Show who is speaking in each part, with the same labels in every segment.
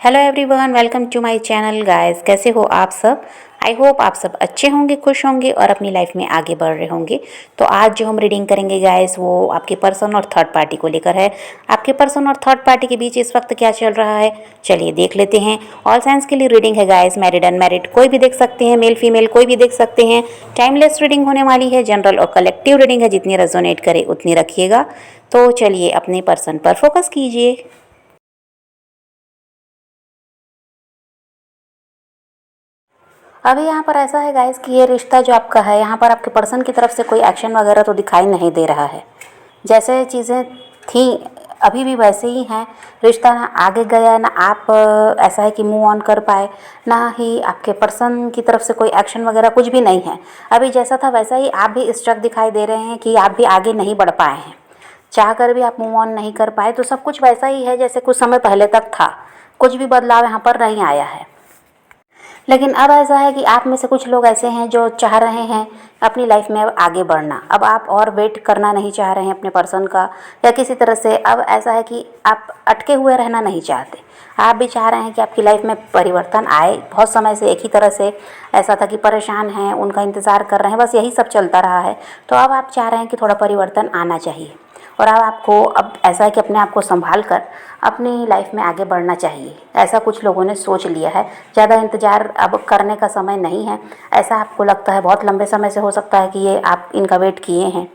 Speaker 1: Hello everyone, welcome to my channel guys. कैसे हो आप सब? आई होप आप सब अच्छे होंगे, खुश होंगे और अपनी लाइफ में आगे बढ़ रहे होंगे। तो आज जो हम रीडिंग करेंगे गाइस, वो आपके पर्सन और थर्ड पार्टी को लेकर है। आपके पर्सन और थर्ड पार्टी के बीच इस वक्त क्या चल रहा है, चलिए देख लेते हैं। ऑल साइंस के लिए रीडिंग है गाइस, मैरिड अनमैरिड कोई भी देख सकते हैं, मेल फीमेल कोई भी देख सकते हैं। टाइमलेस रीडिंग होने वाली है, जनरल और कलेक्टिव रीडिंग है, जितनी रेजोनेट करे उतनी रखिएगा। तो चलिए अपने पर्सन पर फोकस कीजिए। अभी यहाँ पर ऐसा है गाइस कि ये रिश्ता जो आपका है, यहाँ पर आपके पर्सन की तरफ से कोई एक्शन वगैरह तो दिखाई नहीं दे रहा है। जैसे चीज़ें थी अभी भी वैसे ही हैं। रिश्ता ना आगे गया, ना आप ऐसा है कि मूव ऑन कर पाए, ना ही आपके पर्सन की तरफ से कोई एक्शन वगैरह कुछ भी नहीं है। अभी जैसा था वैसा ही आप भी स्ट्रक दिखाई दे रहे हैं कि आप भी आगे नहीं बढ़ पाए हैं। चाह कर भी आप मूव ऑन नहीं कर पाए, तो सब कुछ वैसा ही है जैसे कुछ समय पहले तक था। कुछ भी बदलाव यहाँ पर नहीं आया है। लेकिन अब ऐसा है कि आप में से कुछ लोग ऐसे हैं जो चाह रहे हैं अपनी लाइफ में अब आगे बढ़ना। अब आप और वेट करना नहीं चाह रहे हैं अपने पर्सन का, या किसी तरह से अब ऐसा है कि आप अटके हुए रहना नहीं चाहते। आप भी चाह रहे हैं कि आपकी लाइफ में परिवर्तन आए। बहुत समय से एक ही तरह से ऐसा था कि परेशान हैं, उनका इंतज़ार कर रहे हैं, बस यही सब चलता रहा है। तो अब आप चाह रहे हैं कि थोड़ा परिवर्तन आना चाहिए, और अब आपको अब ऐसा है कि अपने आप को संभाल कर अपनी लाइफ में आगे बढ़ना चाहिए। ऐसा कुछ लोगों ने सोच लिया है। ज़्यादा इंतज़ार अब करने का समय नहीं है। ऐसा आपको लगता है, बहुत लंबे समय से हो सकता है कि ये आप इनका वेट किए हैं,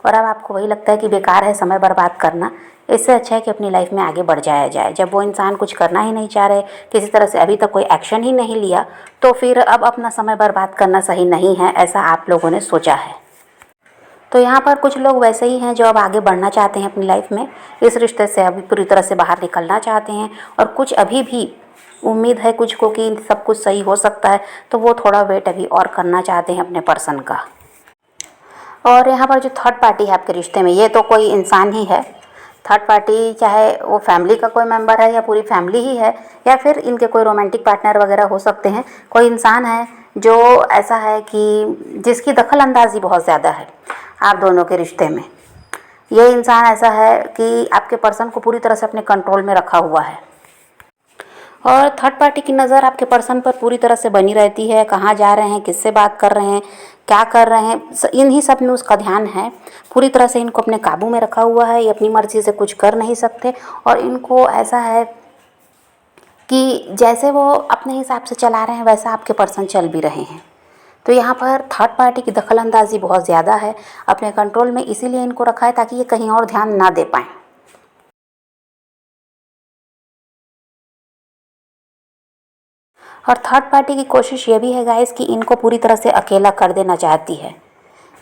Speaker 1: और अब आपको वही लगता है कि बेकार है समय बर्बाद करना। इससे अच्छा है कि अपनी लाइफ में आगे बढ़ जाया जाए। जब वो इंसान कुछ करना ही नहीं चाह रहे, किसी तरह से अभी तक कोई एक्शन ही नहीं लिया, तो फिर अब अपना समय बर्बाद करना सही नहीं है, ऐसा आप लोगों ने सोचा है। तो यहाँ पर कुछ लोग वैसे ही हैं जो अब आगे बढ़ना चाहते हैं अपनी लाइफ में, इस रिश्ते से अभी पूरी तरह से बाहर निकलना चाहते हैं। और कुछ अभी भी उम्मीद है कुछ को कि सब कुछ सही हो सकता है, तो वो थोड़ा वेट अभी और करना चाहते हैं अपने पर्सन का। और यहाँ पर जो थर्ड पार्टी है आपके रिश्ते में, ये तो कोई इंसान ही है। थर्ड पार्टी चाहे वो फैमिली का कोई मेंबर है, या पूरी फैमिली ही है, या फिर इनके कोई रोमांटिक पार्टनर वगैरह हो सकते हैं। कोई इंसान है जो ऐसा है कि जिसकी दखल अंदाजी बहुत ज़्यादा है आप दोनों के रिश्ते में। ये इंसान ऐसा है कि आपके पर्सन को पूरी तरह से अपने कंट्रोल में रखा हुआ है, और थर्ड पार्टी की नज़र आपके पर्सन पर पूरी तरह से बनी रहती है। कहाँ जा रहे हैं, किससे बात कर रहे हैं, क्या कर रहे हैं, इन्हीं सब में उसका ध्यान है। पूरी तरह से इनको अपने काबू में रखा हुआ है। ये अपनी मर्ज़ी से कुछ कर नहीं सकते, और इनको ऐसा है कि जैसे वो अपने हिसाब से चला रहे हैं वैसा आपके पर्सन चल भी रहे हैं। तो यहाँ पर थर्ड पार्टी की दखल अंदाजी बहुत ज़्यादा है अपने कंट्रोल में, इसीलिए इनको रखा है ताकि ये कहीं और ध्यान ना दे पाएँ। और थर्ड पार्टी की कोशिश ये भी है गाइस कि इनको पूरी तरह से अकेला कर देना चाहती है।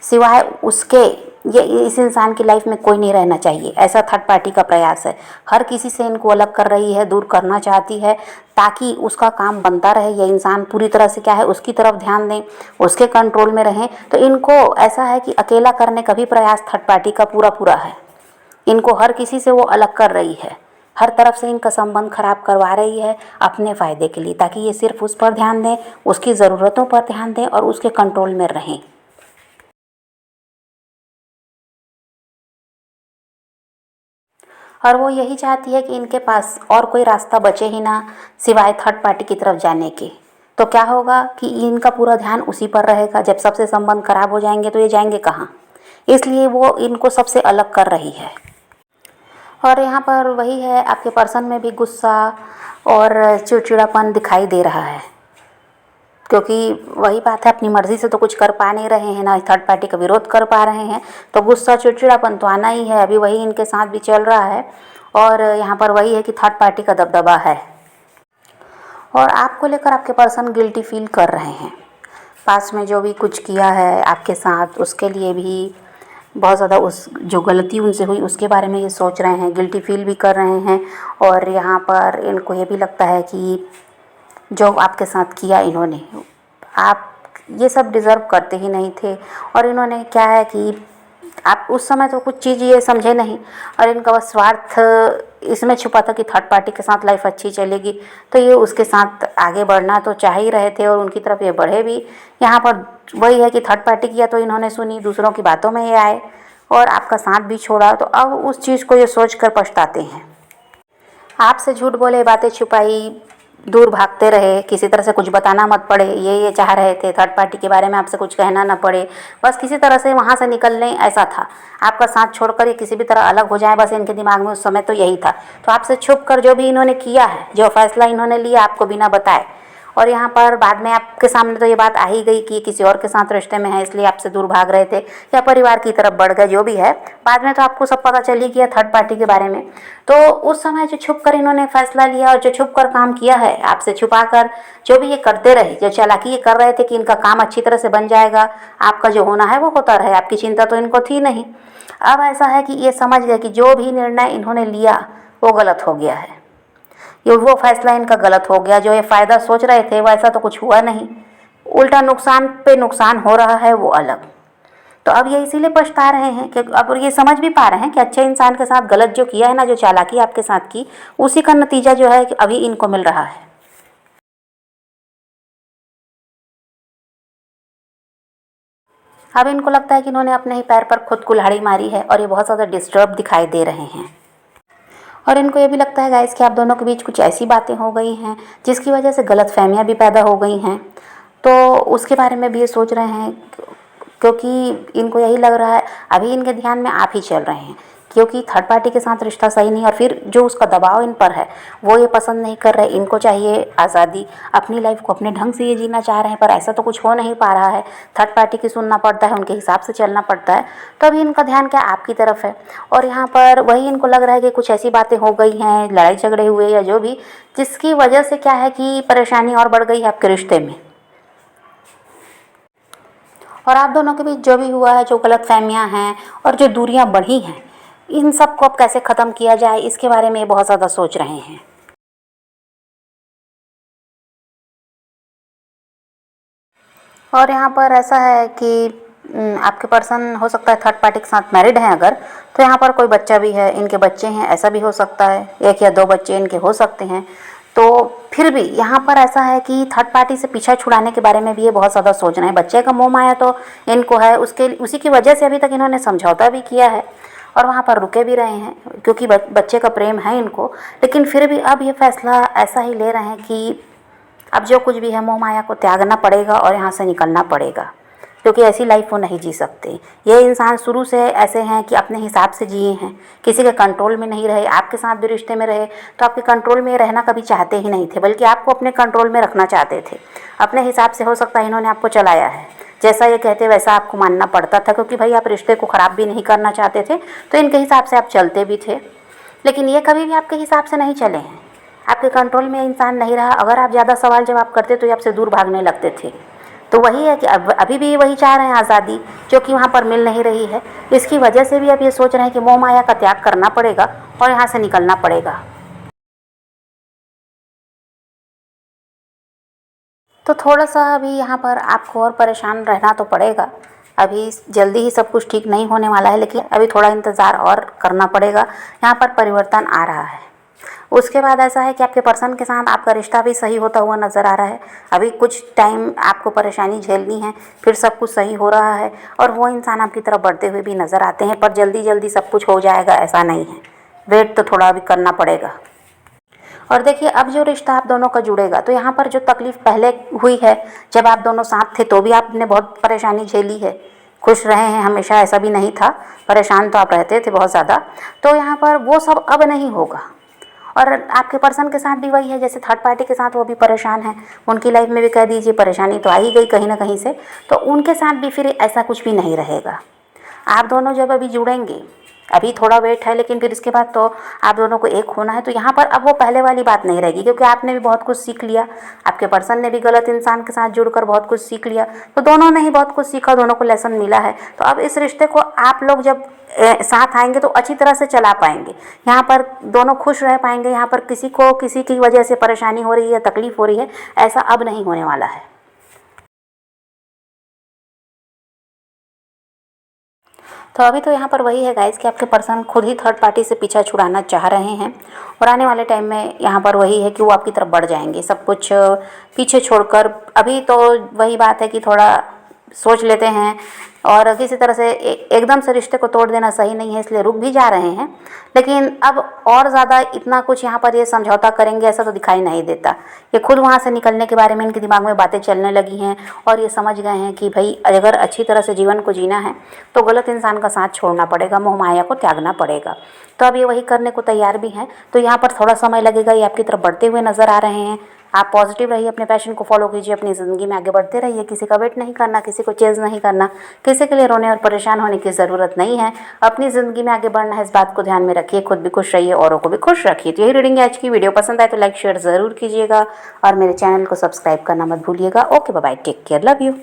Speaker 1: सिवाय उसके ये इस इंसान की लाइफ में कोई नहीं रहना चाहिए, ऐसा थर्ड पार्टी का प्रयास है। हर किसी से इनको अलग कर रही है, दूर करना चाहती है, ताकि उसका काम बनता रहे। ये इंसान पूरी तरह से क्या है, उसकी तरफ ध्यान दें, उसके कंट्रोल में रहें। तो इनको ऐसा है कि अकेला करने का भी प्रयास थर्ड पार्टी का पूरा पूरा है। इनको हर किसी से वो अलग कर रही है, हर तरफ से इनका संबंध खराब करवा रही है अपने फ़ायदे के लिए, ताकि ये सिर्फ उस पर ध्यान दें, उसकी ज़रूरतों पर ध्यान दें और उसके कंट्रोल में रहें। और वो यही चाहती है कि इनके पास और कोई रास्ता बचे ही ना सिवाय थर्ड पार्टी की तरफ जाने के। तो क्या होगा कि इनका पूरा ध्यान उसी पर रहेगा। जब सबसे संबंध खराब हो जाएंगे तो ये जाएंगे कहाँ, इसलिए वो इनको सबसे अलग कर रही है। और यहाँ पर वही है, आपके पर्सन में भी गुस्सा और चिड़चिड़ापन दिखाई दे रहा है, क्योंकि वही बात है, अपनी मर्ज़ी से तो कुछ कर पा नहीं रहे हैं, ना थर्ड पार्टी का विरोध कर पा रहे हैं। तो गुस्सा चिड़चिड़ापन तो आना ही है। अभी वही इनके साथ भी चल रहा है, और यहाँ पर वही है कि थर्ड पार्टी का दबदबा है। और आपको लेकर आपके पर्सन गिल्टी फील कर रहे हैं। पास में जो भी कुछ किया है आपके साथ, उसके लिए भी बहुत ज़्यादा उस जो गलती उनसे हुई उसके बारे में ये सोच रहे हैं, गिल्टी फील भी कर रहे हैं। और यहाँ पर इनको ये भी लगता है कि जो आपके साथ किया इन्होंने, आप ये सब डिज़र्व करते ही नहीं थे। और इन्होंने क्या है कि आप उस समय तो कुछ चीज़ ये समझे नहीं, और इनका बस स्वार्थ इसमें छुपा था कि थर्ड पार्टी के साथ लाइफ अच्छी चलेगी, तो ये उसके साथ आगे बढ़ना तो चाह ही रहे थे, और उनकी तरफ ये बढ़े भी। यहाँ पर वही है कि थर्ड पार्टी किया तो इन्होंने सुनी, दूसरों की बातों में ये आए और आपका साथ भी छोड़ा। तो अब उस चीज़ को ये सोच कर पछताते हैं। आपसे झूठ बोले, बातें छुपाई, दूर भागते रहे, किसी तरह से कुछ बताना मत पड़े, ये चाह रहे थे, थर्ड पार्टी के बारे में आपसे कुछ कहना ना पड़े, बस किसी तरह से वहाँ से निकल लें, ऐसा था। आपका साथ छोड़कर ये किसी भी तरह अलग हो जाए, बस इनके दिमाग में उस समय तो यही था। तो आपसे छुप कर जो भी इन्होंने किया है, जो फैसला इन्होंने लिया आपको बिना बताए, और यहाँ पर बाद में आपके सामने तो ये बात आ ही गई कि किसी और के साथ रिश्ते में है, इसलिए आपसे दूर भाग रहे थे या परिवार की तरफ बढ़ गए, जो भी है, बाद में तो आपको सब पता चल ही गया थर्ड पार्टी के बारे में। तो उस समय जो छुप कर इन्होंने फैसला लिया और जो छुप कर काम किया है, आपसे छुपा कर जो भी ये करते रहे, जो चालाकी ये कर रहे थे कि इनका काम अच्छी तरह से बन जाएगा, आपका जो होना है वो होता रहे, आपकी चिंता तो इनको थी नहीं। अब ऐसा है कि ये समझ गए कि जो भी निर्णय इन्होंने लिया वो गलत हो गया है, ये वो फैसला इनका गलत हो गया। जो ये फ़ायदा सोच रहे थे वैसा तो कुछ हुआ नहीं, उल्टा नुकसान पे नुकसान हो रहा है, वो अलग। तो अब ये इसीलिए पछता रहे हैं कि अब ये समझ भी पा रहे हैं कि अच्छे इंसान के साथ गलत जो किया है ना, जो चालाकी आपके साथ की, उसी का नतीजा जो है कि अभी इनको मिल रहा है। अब इनको लगता है कि इन्होंने अपने ही पैर पर खुद कुल्हाड़ी मारी है और ये बहुत ज़्यादा डिस्टर्ब दिखाई दे रहे हैं। और इनको ये भी लगता है गाइस कि आप दोनों के बीच कुछ ऐसी बातें हो गई हैं जिसकी वजह से गलतफहमियां भी पैदा हो गई हैं। तो उसके बारे में भी ये सोच रहे हैं, क्योंकि इनको यही लग रहा है, अभी इनके ध्यान में आप ही चल रहे हैं, क्योंकि थर्ड पार्टी के साथ रिश्ता सही नहीं, और फिर जो उसका दबाव इन पर है वो ये पसंद नहीं कर रहे। इनको चाहिए आज़ादी, अपनी लाइफ को अपने ढंग से ये जीना चाह रहे हैं, पर ऐसा तो कुछ हो नहीं पा रहा है, थर्ड पार्टी की सुनना पड़ता है, उनके हिसाब से चलना पड़ता है। तो अभी इनका ध्यान क्या आपकी तरफ है, और यहाँ पर वही इनको लग रहा है कि कुछ ऐसी बातें हो गई हैं, लड़ाई झगड़े हुए या जो भी, जिसकी वजह से क्या है कि परेशानी और बढ़ गई है आपके रिश्ते में। और आप दोनों के बीच जो भी हुआ है, जो गलतफहमियां हैं और जो दूरियां बढ़ी हैं, इन सब को अब कैसे ख़त्म किया जाए, इसके बारे में बहुत ज़्यादा सोच रहे हैं। और यहाँ पर ऐसा है कि आपके पर्सन हो सकता है थर्ड पार्टी के साथ मैरिड हैं अगर, तो यहाँ पर कोई बच्चा भी है, इनके बच्चे हैं, ऐसा भी हो सकता है, एक या दो बच्चे इनके हो सकते हैं। तो फिर भी यहाँ पर ऐसा है कि थर्ड पार्टी से पीछा छुड़ाने के बारे में भी ये बहुत ज़्यादा सोच रहे हैं। बच्चे का मोह माया तो इनको है, उसी की वजह से अभी तक इन्होंने समझौता भी किया है और वहाँ पर रुके भी रहे हैं, क्योंकि बच्चे का प्रेम है इनको। लेकिन फिर भी अब ये फैसला ऐसा ही ले रहे हैं कि अब जो कुछ भी है मोह माया को त्यागना पड़ेगा और यहाँ से निकलना पड़ेगा, क्योंकि ऐसी लाइफ वो नहीं जी सकते। ये इंसान शुरू से ऐसे हैं कि अपने हिसाब से जिए हैं, किसी के कंट्रोल में नहीं रहे। आपके साथ भी रिश्ते में रहे तो आपके कंट्रोल में रहना कभी चाहते ही नहीं थे, बल्कि आपको अपने कंट्रोल में रखना चाहते थे। अपने हिसाब से हो सकता है इन्होंने आपको चलाया है, जैसा ये कहते वैसा आपको मानना पड़ता था, क्योंकि भाई आप रिश्ते को ख़राब भी नहीं करना चाहते थे, तो इनके हिसाब से आप चलते भी थे। लेकिन ये कभी भी आपके हिसाब से नहीं चले हैं, आपके कंट्रोल में इंसान नहीं रहा। अगर आप ज़्यादा सवाल जवाब करते तो ये आपसे दूर भागने लगते थे। तो वही है कि अब अभी भी वही चाह रहे हैं, आज़ादी, जो कि वहाँ पर मिल नहीं रही है। इसकी वजह से भी अब ये सोच रहे हैं कि मोह माया का त्याग करना पड़ेगा और यहाँ से निकलना पड़ेगा। तो थोड़ा सा अभी यहाँ पर आपको और परेशान रहना तो पड़ेगा। अभी जल्दी ही सब कुछ ठीक नहीं होने वाला है, लेकिन अभी थोड़ा इंतज़ार और करना पड़ेगा। यहाँ पर परिवर्तन आ रहा है। उसके बाद ऐसा है कि आपके पर्सन के साथ आपका रिश्ता भी सही होता हुआ नज़र आ रहा है। अभी कुछ टाइम आपको परेशानी झेलनी है, फिर सब कुछ सही हो रहा है और वो इंसान आपकी तरफ बढ़ते हुए भी नज़र आते हैं। पर जल्दी जल्दी सब कुछ हो जाएगा ऐसा नहीं है, वेट तो थोड़ा अभी करना पड़ेगा। और देखिए, अब जो रिश्ता आप दोनों का जुड़ेगा, तो यहाँ पर जो तकलीफ़ पहले हुई है, जब आप दोनों साथ थे तो भी आपने बहुत परेशानी झेली है, खुश रहे हैं हमेशा, ऐसा भी नहीं था, परेशान तो आप रहते थे बहुत ज़्यादा। तो यहाँ पर वो सब अब नहीं होगा। और आपके पर्सन के साथ भी वही है, जैसे थर्ड पार्टी के साथ वो भी परेशान है, उनकी लाइफ में भी कह दीजिए परेशानी तो आ ही गई कहीं ना कहीं से, तो उनके साथ भी फिर ऐसा कुछ भी नहीं रहेगा। आप दोनों जब अभी जुड़ेंगे, अभी थोड़ा वेट है, लेकिन फिर इसके बाद तो आप दोनों को एक होना है। तो यहाँ पर अब वो पहले वाली बात नहीं रहेगी, क्योंकि आपने भी बहुत कुछ सीख लिया, आपके पर्सन ने भी गलत इंसान के साथ जुड़कर बहुत कुछ सीख लिया, तो दोनों ने ही बहुत कुछ सीखा, दोनों को लेसन मिला है। तो अब इस रिश्ते को आप लोग जब साथ आएंगे तो अच्छी तरह से चला पाएंगे, यहाँ पर दोनों खुश रह पाएंगे। यहाँ पर किसी को किसी की वजह से परेशानी हो रही है, तकलीफ हो रही है, ऐसा अब नहीं होने वाला है। तो अभी तो यहाँ पर वही है गाइस कि आपके पर्सन खुद ही थर्ड पार्टी से पीछा छुड़ाना चाह रहे हैं, और आने वाले टाइम में यहाँ पर वही है कि वो आपकी तरफ बढ़ जाएंगे, सब कुछ पीछे छोड़कर। अभी तो वही बात है कि थोड़ा सोच लेते हैं और किसी तरह से एकदम से रिश्ते को तोड़ देना सही नहीं है, इसलिए रुक भी जा रहे हैं। लेकिन अब और ज़्यादा इतना कुछ यहाँ पर ये समझौता करेंगे ऐसा तो दिखाई नहीं देता। ये खुद वहाँ से निकलने के बारे में इनके दिमाग में बातें चलने लगी हैं और ये समझ गए हैं कि भाई अगर अच्छी तरह से जीवन को जीना है तो गलत इंसान का साथ छोड़ना पड़ेगा, मोह माया को त्यागना पड़ेगा। तो अब ये वही करने को तैयार भी हैं। तो यहाँ पर थोड़ा समय लगेगा, ये आपकी तरफ बढ़ते हुए नज़र आ रहे हैं। आप पॉजिटिव रहिए, अपने पैशन को फॉलो कीजिए, अपनी ज़िंदगी में आगे बढ़ते रहिए। किसी का वेट नहीं करना, किसी को चेज़ नहीं करना, किसी के लिए रोने और परेशान होने की ज़रूरत नहीं है। अपनी ज़िंदगी में आगे बढ़ना है, इस बात को ध्यान में रखिए। खुद भी खुश रहिए, औरों को भी खुश रखिए। तो यही रीडिंग है आज की। वीडियो पसंद आए तो लाइक शेयर ज़रूर कीजिएगा और मेरे चैनल को सब्सक्राइब करना मत भूलिएगा। Okay, bye bye, take care, love you.